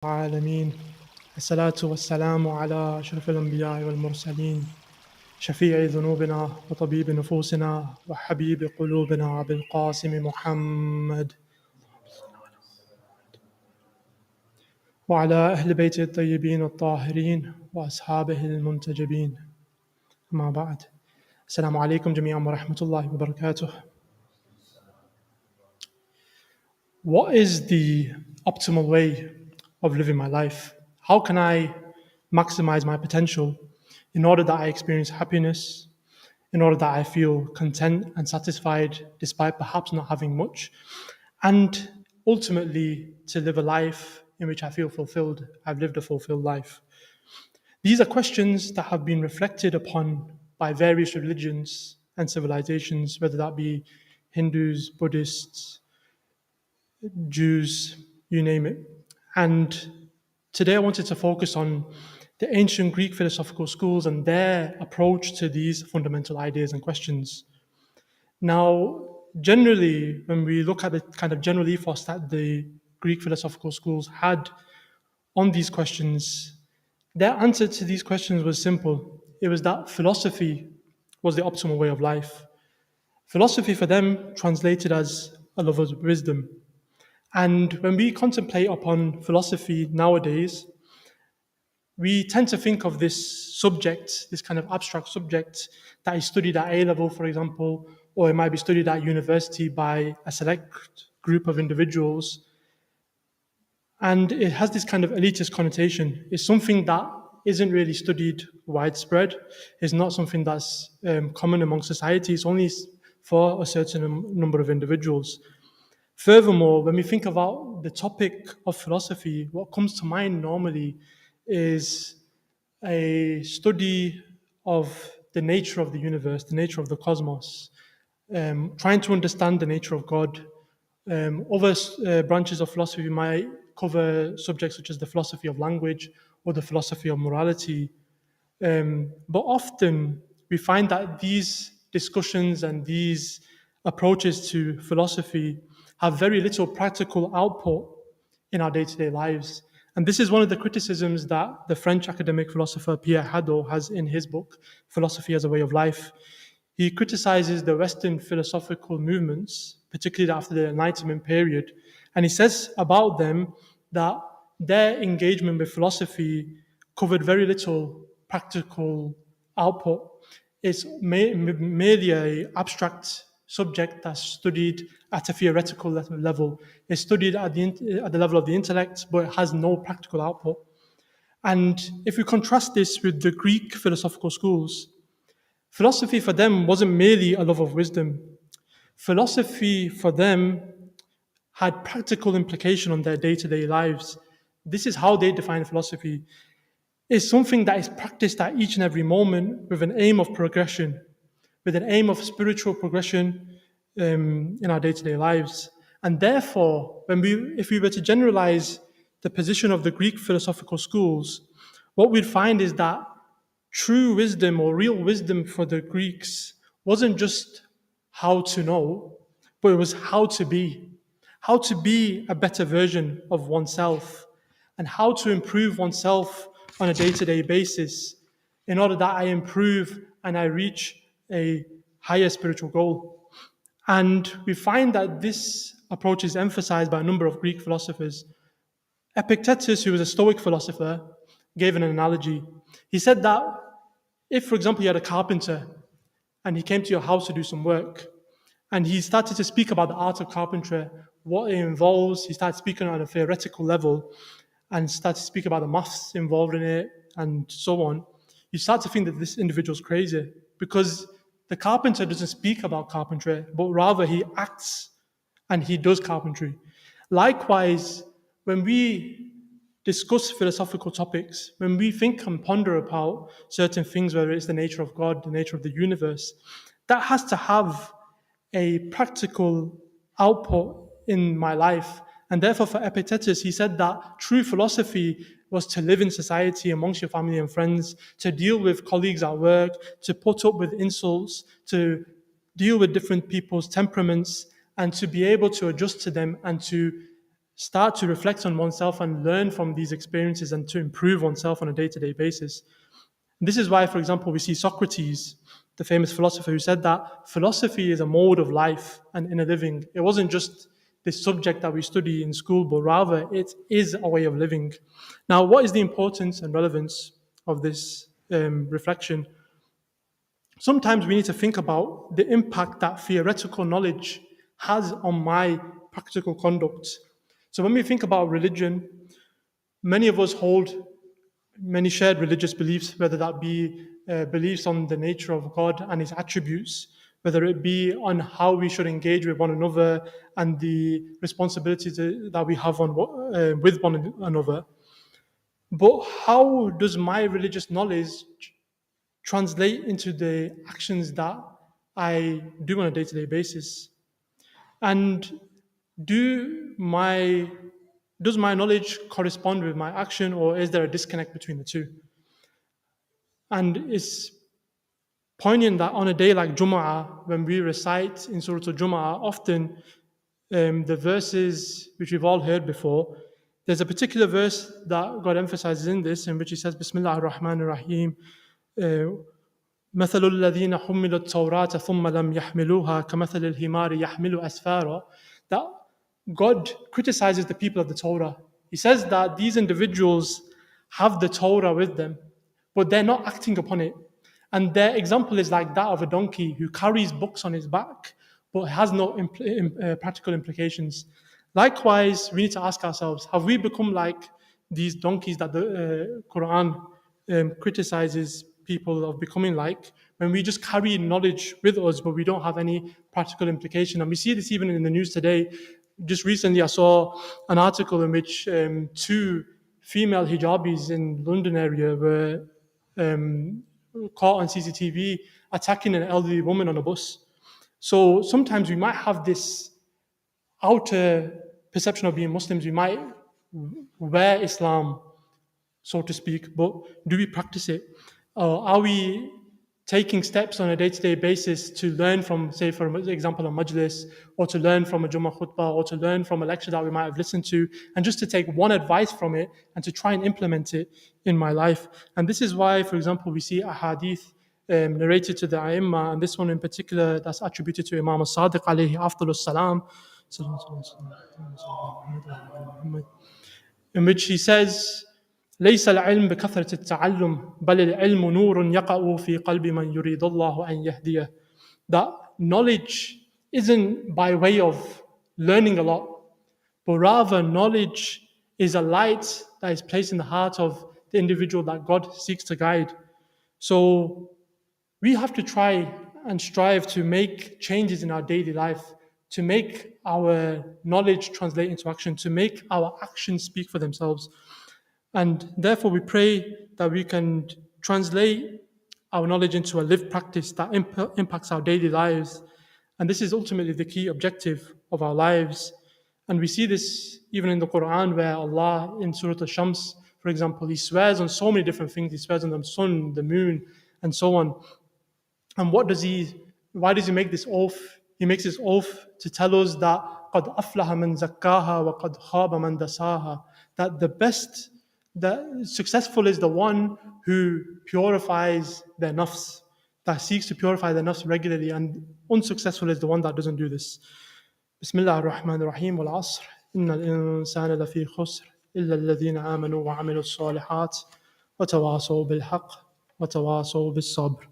العالمين الصلاة والسلام على أشرف الأنبياء والمرسلين شفيع ذنوبنا وطبيب نفوسنا وحبيب قلوبنا أبي القاسم محمد وعلى أهل بيته الطيبين الطاهرين وأصحابه المنتجبين أما بعد السلام عليكم جميعا ورحمة الله وبركاته. What is the optimal way of living my life? How can I maximize my potential in order that I experience happiness, in order that I feel content and satisfied despite perhaps not having much, and ultimately to live a life in which I feel fulfilled? I've lived a fulfilled life. These are questions that have been reflected upon by various religions and civilizations, whether that be Hindus, Buddhists, Jews, you name it. And today I wanted to focus on the ancient Greek philosophical schools and their approach to these fundamental ideas and questions. Now, generally, when we look at the kind of general ethos that the Greek philosophical schools had on these questions, their answer to these questions was simple. It was that philosophy was the optimal way of life. Philosophy for them translated as a love of wisdom. And when we contemplate upon philosophy nowadays, we tend to think of this subject, this kind of abstract subject that is studied at A level, for example, or it might be studied at university by a select group of individuals. And it has this kind of elitist connotation. It's something that isn't really studied widespread. It's not something that's common among society. It's only for a certain number of individuals. Furthermore, when we think about the topic of philosophy, what comes to mind normally is a study of the nature of the universe, the nature of the cosmos, trying to understand the nature of God. Other branches of philosophy might cover subjects such as the philosophy of language or the philosophy of morality. But often we find that these discussions and these approaches to philosophy have very little practical output in our day-to-day lives. And this is one of the criticisms that the French academic philosopher Pierre Hadot has in his book, Philosophy as a Way of Life. He criticizes the Western philosophical movements, particularly after the Enlightenment period, and he says about them that their engagement with philosophy covered very little practical output. It's merely an abstract subject that's studied at a theoretical level. It's studied at the level of the intellect, but it has no practical output. And if we contrast this with the Greek philosophical schools, philosophy for them wasn't merely a love of wisdom. Philosophy for them had practical implication on their day-to-day lives. This is how they define philosophy. It's something that is practiced at each and every moment with an aim of progression, with an aim of spiritual progression in our day-to-day lives. And therefore, if we were to generalize the position of the Greek philosophical schools, what we'd find is that true wisdom or real wisdom for the Greeks wasn't just how to know, but it was how to be a better version of oneself, and how to improve oneself on a day-to-day basis in order that I improve and I reach a higher spiritual goal. And we find that this approach is emphasized by a number of Greek philosophers. Epictetus, who was a Stoic philosopher, gave an analogy. He said that if, for example, you had a carpenter and he came to your house to do some work, and he started to speak about the art of carpentry, what it involves, he started speaking on a theoretical level and started to speak about the maths involved in it and so on, you start to think that this individual's crazy, because the carpenter doesn't speak about carpentry, but rather he acts and he does carpentry. Likewise, when we discuss philosophical topics, when we think and ponder about certain things, whether it's the nature of God, the nature of the universe, that has to have a practical output in my life. And therefore, for Epictetus, he said that true philosophy was to live in society amongst your family and friends, to deal with colleagues at work, to put up with insults, to deal with different people's temperaments, and to be able to adjust to them and to start to reflect on oneself and learn from these experiences and to improve oneself on a day-to-day basis. This is why, for example, we see Socrates, the famous philosopher, who said that philosophy is a mode of life and inner living. It wasn't just this subject that we study in school, but rather it is a way of living. Now, what is the importance and relevance of this reflection? Sometimes we need to think about the impact that theoretical knowledge has on my practical conduct. So when we think about religion, many of us hold many shared religious beliefs, whether that be beliefs on the nature of God and his attributes, whether it be on how we should engage with one another and the responsibilities that we have with one another. But how does my religious knowledge translate into the actions that I do on a day-to-day basis? And does my knowledge correspond with my action, or is there a disconnect between the two? And it's poignant that on a day like Juma, when we recite in Surah Al-Juma, often the verses which we've all heard before, there's a particular verse that God emphasizes in this, in which he says, Bismillah ar-Rahman ar-Rahim, مثل الذين حملوا التوراة ثم لم يحملوها كمثل الحمار يحمل أسفارا. That God criticizes the people of the Torah. He says that these individuals have the Torah with them, but they're not acting upon it. And their example is like that of a donkey who carries books on his back, but has no practical implications. Likewise, we need to ask ourselves, have we become like these donkeys that the Quran criticizes people of becoming like, when we just carry knowledge with us, but we don't have any practical implication? And we see this even in the news today. Just recently, I saw an article in which two female hijabis in London area were caught on CCTV attacking an elderly woman on a bus. So sometimes we might have this outer perception of being Muslims. We might wear Islam, so to speak, but do we practice it? Are we taking steps on a day-to-day basis to learn from, say, for example, a majlis, or to learn from a Juma khutbah, or to learn from a lecture that we might have listened to, and just to take one advice from it and to try and implement it in my life? And this is why, for example, we see a hadith narrated to the A'immah, and this one in particular that's attributed to Imam al-Sadiq alayhi afdalus salam, in which he says, ليس العلم بكثرة التعلم بل العلم نور يقع في قلب من يريد الله أن يهديه. That knowledge isn't by way of learning a lot, but rather knowledge is a light that is placed in the heart of the individual that God seeks to guide. So we have to try and strive to make changes in our daily life, to make our knowledge translate into action, to make our actions speak for themselves. And therefore, we pray that we can translate our knowledge into a lived practice that impacts our daily lives. And this is ultimately the key objective of our lives. And we see this even in the Quran, where Allah, in Surah Al-Shams, for example, He swears on so many different things. He swears on the sun, the moon, and so on. And why does He make this oath? He makes this oath to tell us that قَدْ أَفْلَحَ مَنْ زَكَّاهَا وَقَدْ خَابَ مَنْ دَسَاهَا. That the successful is the one who purifies their nafs, that seeks to purify their nafs regularly, and unsuccessful is the one that doesn't do this. Bismillah ar-Rahman ar-Rahim, wal asr, inna al-insana lafi khusr, illa alladhina amanu wa amilu as-salihat, wa tawasaw bil haqq, wa tawasaw bis sabr.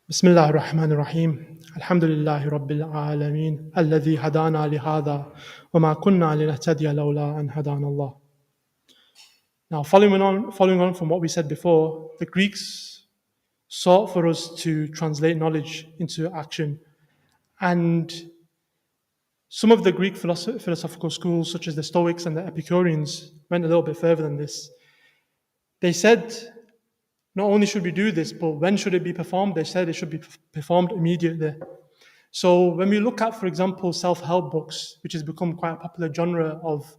بسم الله الرحمن الرحيم الحمد لله رب العالمين الذي هدانا لهذا وما كنا لنهتدي لولا أن هدانا الله. Now, following on from what we said before, the Greeks sought for us to translate knowledge into action. And some of the Greek philosophical schools, such as the Stoics and the Epicureans, went a little bit further than this. They said, not only should we do this, but when should it be performed? They said it should be performed immediately. So when we look at, for example, self-help books, which has become quite a popular genre of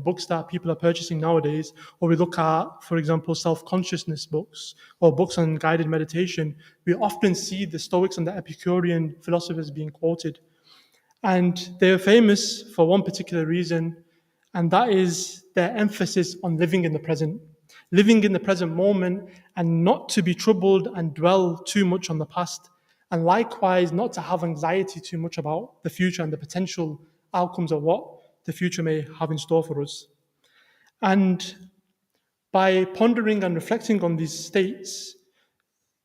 books that people are purchasing nowadays, or we look at, for example, self-consciousness books or books on guided meditation, we often see the Stoics and the Epicurean philosophers being quoted. And they're famous for one particular reason, and that is their emphasis on living in the present moment, and not to be troubled and dwell too much on the past. And likewise, not to have anxiety too much about the future and the potential outcomes of what the future may have in store for us. And by pondering and reflecting on these states,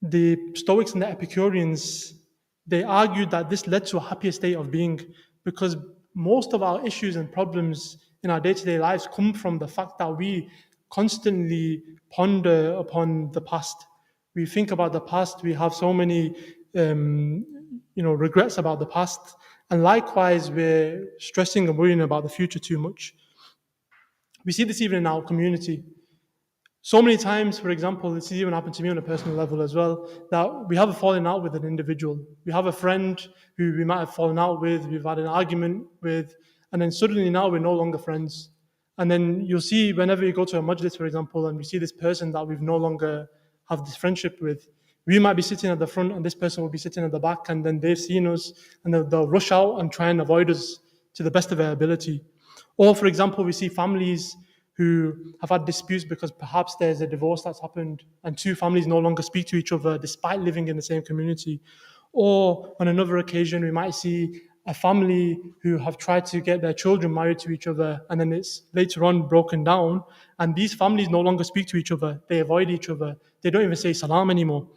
the Stoics and the Epicureans, they argued that this led to a happier state of being, because most of our issues and problems in our day-to-day lives come from the fact that we constantly ponder upon the past. We think about the past. We have so many, regrets about the past, and likewise, we're stressing and worrying about the future too much. We see this even in our community. So many times, for example, this even happened to me on a personal level as well, that we have a falling out with an individual. We have a friend who we might have fallen out with, we've had an argument with, and then suddenly now we're no longer friends. And then you'll see whenever you go to a majlis, for example, and we see this person that we've no longer have this friendship with, we might be sitting at the front and this person will be sitting at the back, and then they've seen us and they'll rush out and try and avoid us to the best of their ability. Or, for example, we see families who have had disputes because perhaps there's a divorce that's happened and two families no longer speak to each other despite living in the same community. Or on another occasion, we might see a family who have tried to get their children married to each other, and then it's later on broken down, and these families no longer speak to each other. They avoid each other. They don't even say salam anymore.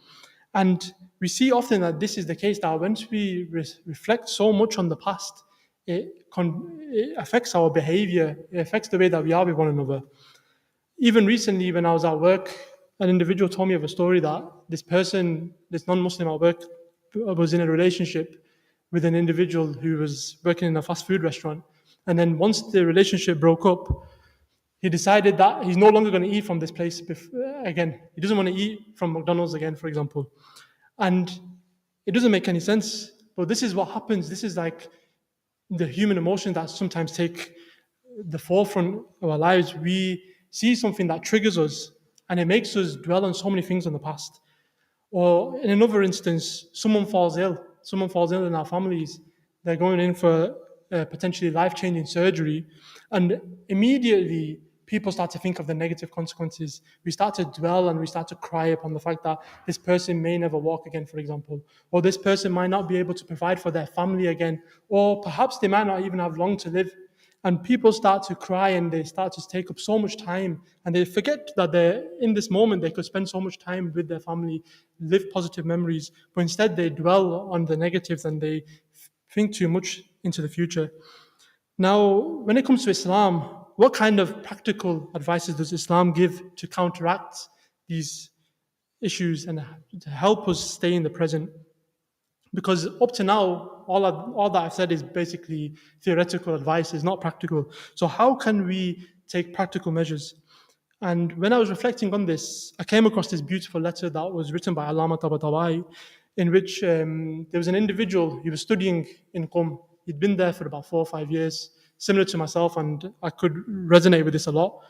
And we see often that this is the case, that once we reflect so much on the past, it affects our behavior, it affects the way that we are with one another. Even recently, when I was at work, an individual told me of a story that this non-Muslim at work, was in a relationship with an individual who was working in a fast food restaurant. And then once the relationship broke up, he decided that he's no longer going to eat from this place again. He doesn't want to eat from McDonald's again, for example. And it doesn't make any sense. But this is what happens. This is like the human emotions that sometimes take the forefront of our lives. We see something that triggers us, and it makes us dwell on so many things in the past. Or in another instance, someone falls ill. Someone falls ill in our families. They're going in for potentially life-changing surgery, and immediately people start to think of the negative consequences. We start to dwell and we start to cry upon the fact that this person may never walk again, for example, or this person might not be able to provide for their family again, or perhaps they might not even have long to live. And people start to cry and they start to take up so much time, and they forget that they're in this moment, they could spend so much time with their family, live positive memories, but instead they dwell on the negatives and they think too much into the future. Now, when it comes to Islam, what kind of practical advices does Islam give to counteract these issues and to help us stay in the present? Because up to now, all that I've said is basically theoretical advice, is not practical. So how can we take practical measures? And when I was reflecting on this, I came across this beautiful letter that was written by Al-Mahdi, in which there was an individual, he was studying in Qom. He'd been there for about 4 or 5 years, similar to myself, and I could resonate with this a lot.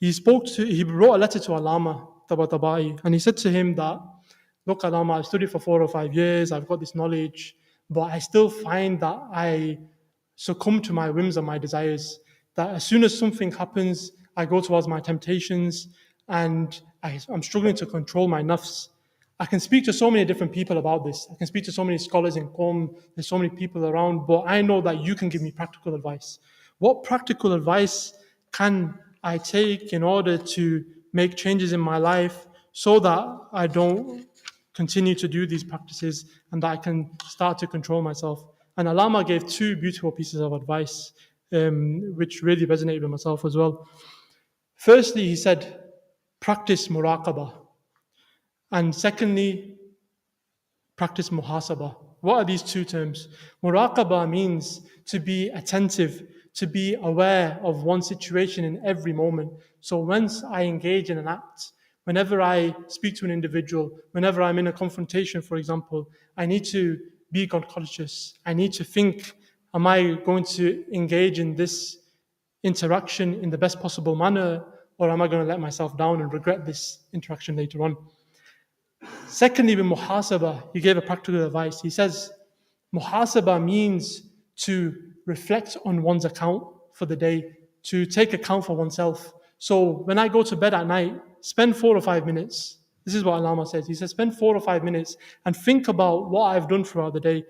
He wrote a letter to Allama Tabatabai, and he said to him that, look, Allama, I've studied for 4 or 5 years, I've got this knowledge, but I still find that I succumb to my whims and my desires, that as soon as something happens, I go towards my temptations, and I'm struggling to control my nafs. I can speak to so many different people about this. I can speak to so many scholars in Qom, there's so many people around, but I know that you can give me practical advice. What practical advice can I take in order to make changes in my life so that I don't continue to do these practices and that I can start to control myself? And Allama gave 2 beautiful pieces of advice, which really resonated with myself as well. Firstly, he said, practice muraqabah. And secondly, practice muhasabah. What are these 2 terms? Muraqabah means to be attentive, to be aware of one situation in every moment. So once I engage in an act, whenever I speak to an individual, whenever I'm in a confrontation, for example, I need to be God conscious. I need to think, am I going to engage in this interaction in the best possible manner, or am I going to let myself down and regret this interaction later on? Secondly, with muhasaba, he gave a practical advice. He says, muhasaba means to reflect on one's account for the day, to take account for oneself. So when I go to bed at night, spend 4 or 5 minutes. This is what Al-Lama says. He says, spend 4 or 5 minutes and think about what I've done throughout the day.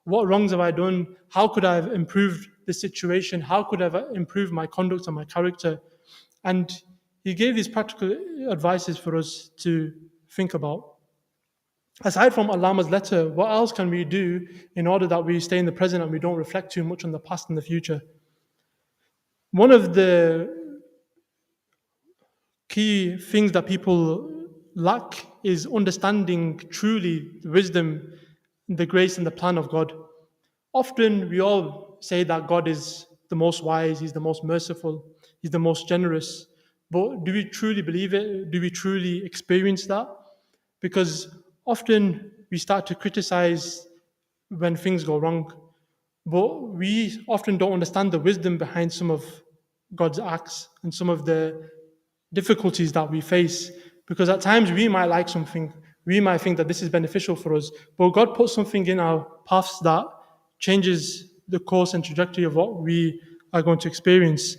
What wrongs have I done? How could I have improved the situation? How could I have improved my conduct and my character? And he gave these practical advices for us to think about. Aside from Allama's letter, what else can we do in order that we stay in the present and we don't reflect too much on the past and the future? One of the key things that people lack is understanding truly the wisdom, the grace, and the plan of God. Often we all say that God is the most wise, He's the most merciful, He's the most generous. But do we truly believe it? Do we truly experience that? Because often we start to criticize when things go wrong, but we often don't understand the wisdom behind some of God's acts and some of the difficulties that we face. Because at times we might like something, we might think that this is beneficial for us, but God puts something in our paths that changes the course and trajectory of what we are going to experience.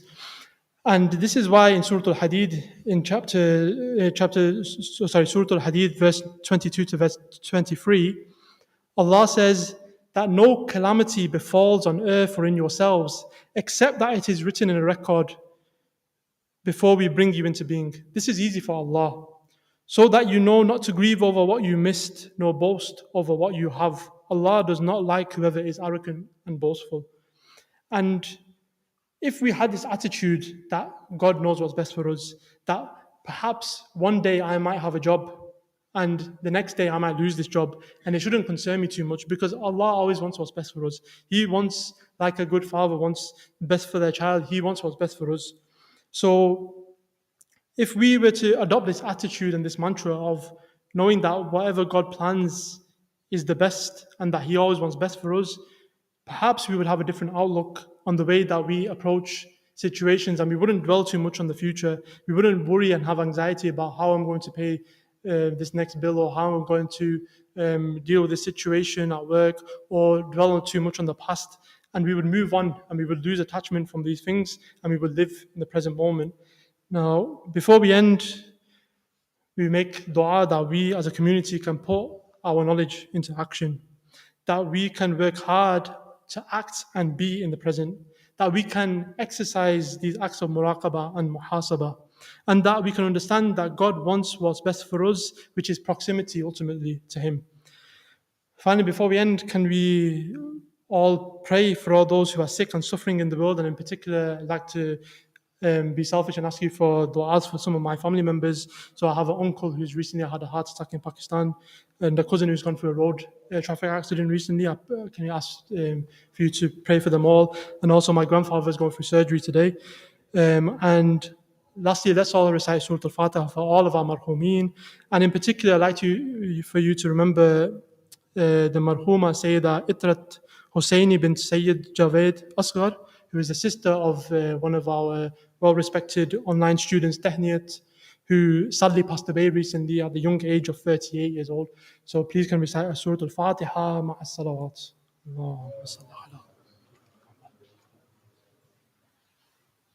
And this is why in Surah Al-Hadid, in Surah Al-Hadid, verse 22 to verse 23, Allah says that no calamity befalls on earth or in yourselves, except that it is written in a record before we bring you into being. This is easy for Allah, so that you know not to grieve over what you missed, nor boast over what you have. Allah does not like whoever is arrogant and boastful. And if we had this attitude that God knows what's best for us, that perhaps one day I might have a job and the next day I might lose this job, and it shouldn't concern me too much because Allah always wants what's best for us. He wants, like a good father wants best for their child, He wants what's best for us. So if we were to adopt this attitude and this mantra of knowing that whatever God plans is the best and that He always wants best for us, perhaps we would have a different outlook on the way that we approach situations, and we wouldn't dwell too much on the future. We wouldn't worry and have anxiety about how I'm going to pay this next bill, or how I'm going to deal with this situation at work, or dwell too much on the past. And we would move on, and we would lose attachment from these things, and we would live in the present moment. Now, before we end, we make dua that we as a community can put our knowledge into action, that we can work hard to act and be in the present, that we can exercise these acts of muraqabah and muhasabah, and that we can understand that God wants what's best for us, which is proximity ultimately to Him. Finally, before we end, can we all pray for all those who are sick and suffering in the world, and in particular, I'd like to be selfish and ask you for du'as for some of my family members. So I have an uncle who's recently had a heart attack in Pakistan, and a cousin who's gone through a road traffic accident recently. Can you ask for you to pray for them all? And also my grandfather's going through surgery today. And lastly, let's all recite Surah Al-Fatiha for all of our marhumeen. And in particular, I'd like for you to remember the marhuma Sayyida Itrat Husseini bint Sayyid Javed Asghar, who is the sister of one of our well-respected online students, Tehniyat, who sadly passed away recently at the young age of 38 years old. So please can recite Surah Al-Fatiha ma'a salawat. Allahumma salli ala